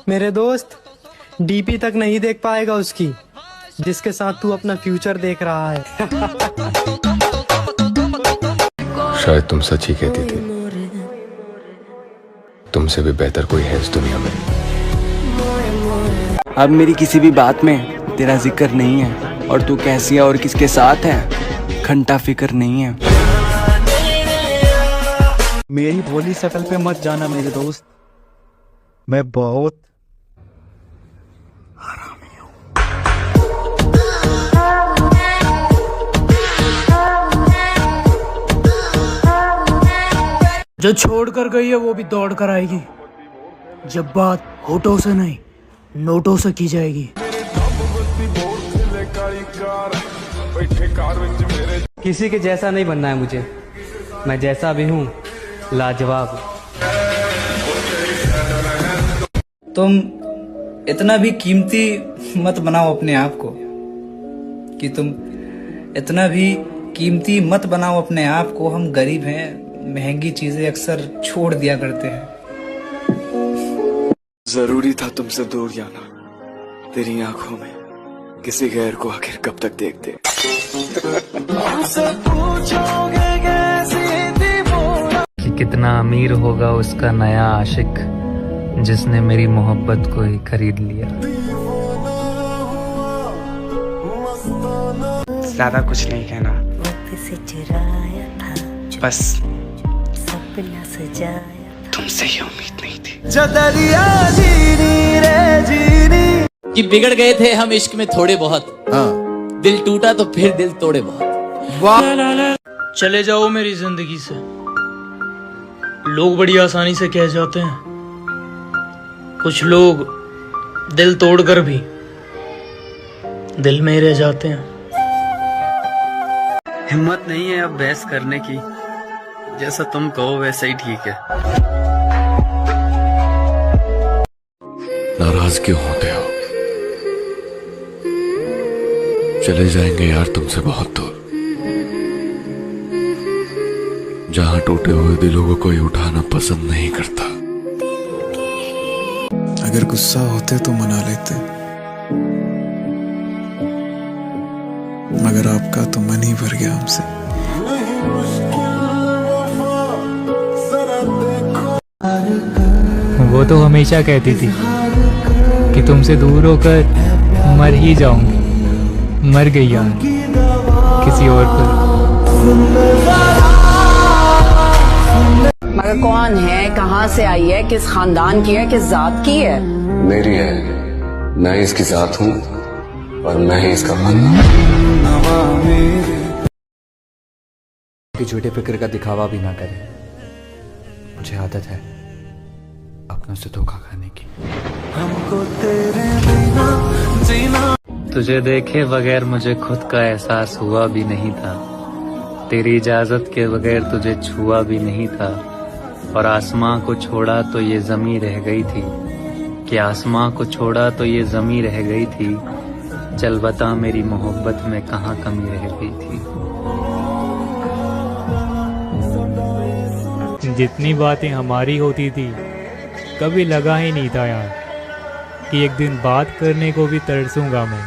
मेरे दोस्त डीपी तक नहीं देख पाएगा उसकी, जिसके साथ तू अपना फ्यूचर देख रहा है। शायद तुम सच ही कहती थी, तुमसे भी बेहतर कोई है इस दुनिया में। अब मेरी किसी भी बात में तेरा जिक्र नहीं है, और तू कैसी है और किसके साथ है घंटा फिक्र नहीं है। मेरी भोली शक्ल पे मत जाना मेरे दोस्त, मैं बहुत हरामी हूँ। जो छोड़ कर गई है वो भी दौड़ कर आएगी। जब बात होठों से नहीं नोटों से की जाएगी। किसी के जैसा नहीं बनना है मुझे, मैं जैसा भी हूँ लाजवाब। तुम इतना भी कीमती मत बनाओ अपने आप को, कि तुम इतना भी कीमती मत बनाओ अपने आप को। हम गरीब हैं, महंगी चीजें अक्सर छोड़ दिया करते हैं। जरूरी था तुमसे दूर जाना, तेरी आंखों में किसी गैर को आखिर कब तक देखते। कि कितना अमीर होगा उसका नया आशिक, जिसने मेरी मोहब्बत को ही खरीद लिया। ज्यादा कुछ नहीं कहना, बस तुमसे ही उम्मीद नहीं थी। कि बिगड़ गए थे हम इश्क में थोड़े बहुत, दिल टूटा तो फिर दिल तोड़े बहुत। चले जाओ मेरी जिंदगी से, लोग बड़ी आसानी से कह जाते हैं। कुछ लोग दिल तोड़कर भी दिल में रह जाते हैं। हिम्मत नहीं है अब बहस करने की, जैसा तुम कहो वैसा ही ठीक है। नाराज क्यों होते हो? चले जाएंगे यार तुमसे बहुत दूर, जहां टूटे हुए दिलों को कोई उठाना पसंद नहीं करता। अगर गुस्सा होते तो मना लेते, मगर आपका तो मन ही भर गया हमसे। वो तो हमेशा कहती थी कि तुमसे दूर होकर मर ही जाऊंगी। मर गई यार किसी और पर। मगर कौन है, कहाँ से आई है, किस खानदान की है, किस जात की है? मेरी है, मैं ही इसकी जात हूँ और मैं ही इसका खानदान। कि झूठे फिक्र का दिखावा भी ना करे। मुझे आदत है अपनों से धोखा खाने की। हमको तेरे बिना जीना। तुझे देखे बगैर मुझे खुद का एहसास हुआ भी नहीं था। तेरी इजाजत के बगैर तुझे छुआ भी नहीं था। और आसमां को छोड़ा तो ये ज़मीं रह गई थी, कि आसमां को छोड़ा तो ये ज़मीं रह गई थी। चल बता मेरी मोहब्बत में कहाँ कमी रह गई थी। जितनी बातें हमारी होती थी, कभी लगा ही नहीं था यार कि एक दिन बात करने को भी तरसूंगा मैं।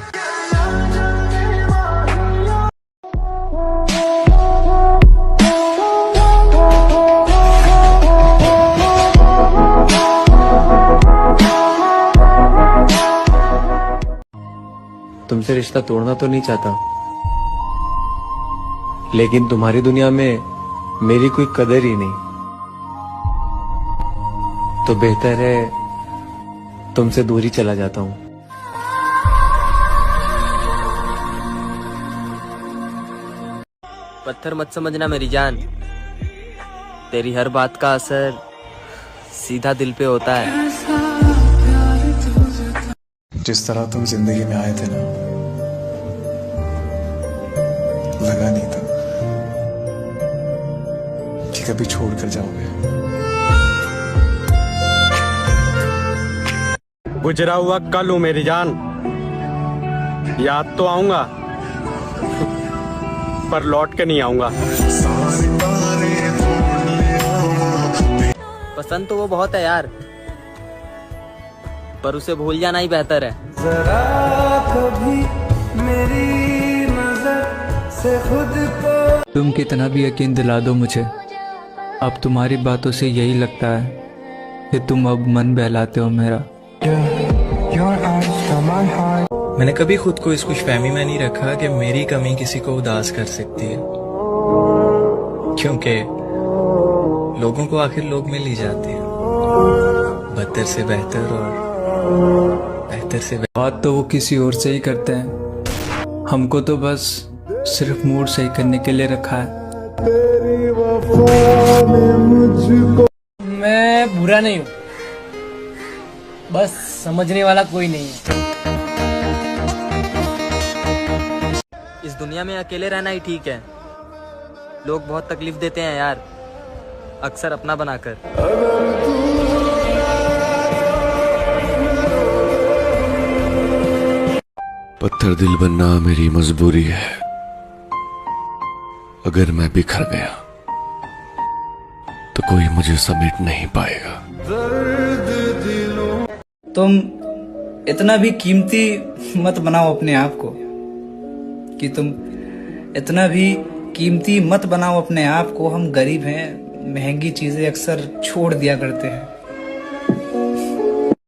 तुमसे रिश्ता तोड़ना तो नहीं चाहता, लेकिन तुम्हारी दुनिया में मेरी कोई कदर ही नहीं, तो बेहतर है तुमसे दूर ही चला जाता हूँ। पत्थर मत समझना मेरी जान, तेरी हर बात का असर सीधा दिल पे होता है। जिस तरह तुम जिंदगी में आए थे ना, लगा नहीं था कि कभी छोड़ कर जाओगे। गुजरा हुआ कल हूँ मेरी जान, याद तो आऊंगा पर लौट के नहीं आऊंगा। पसंद तो वो बहुत है यार, पर उसे भूल जाना ही बेहतर है। तुम कितना भी यकीन दिला दो मुझे, अब तुम्हारी बातों से यही लगता है कि तुम अब मन बहलाते हो मेरा। मैंने कभी खुद को इस खुशफहमी में नहीं रखा कि मेरी कमी किसी को उदास कर सकती है, क्योंकि लोगों को आखिर लोग मिल ही जाते हैं, बदतर से बेहतर और बेहतर से बात तो वो किसी और से ही करते हैं, हमको तो बस सिर्फ मूड सही करने के लिए रखा है। मैं बुरा नहीं हूँ, बस समझने वाला कोई नहीं है। इस दुनिया में अकेले रहना ही ठीक है। लोग बहुत तकलीफ देते हैं यार, अक्सर अपना बनाकर। पत्थर दिल बनना मेरी मजबूरी है। अगर मैं बिखर गया तो कोई मुझे समेट नहीं पाएगा। तुम इतना भी कीमती मत बनाओ अपने आप को, कि तुम इतना भी कीमती मत बनाओ अपने आप को। हम गरीब हैं, महंगी चीजें अक्सर छोड़ दिया करते हैं।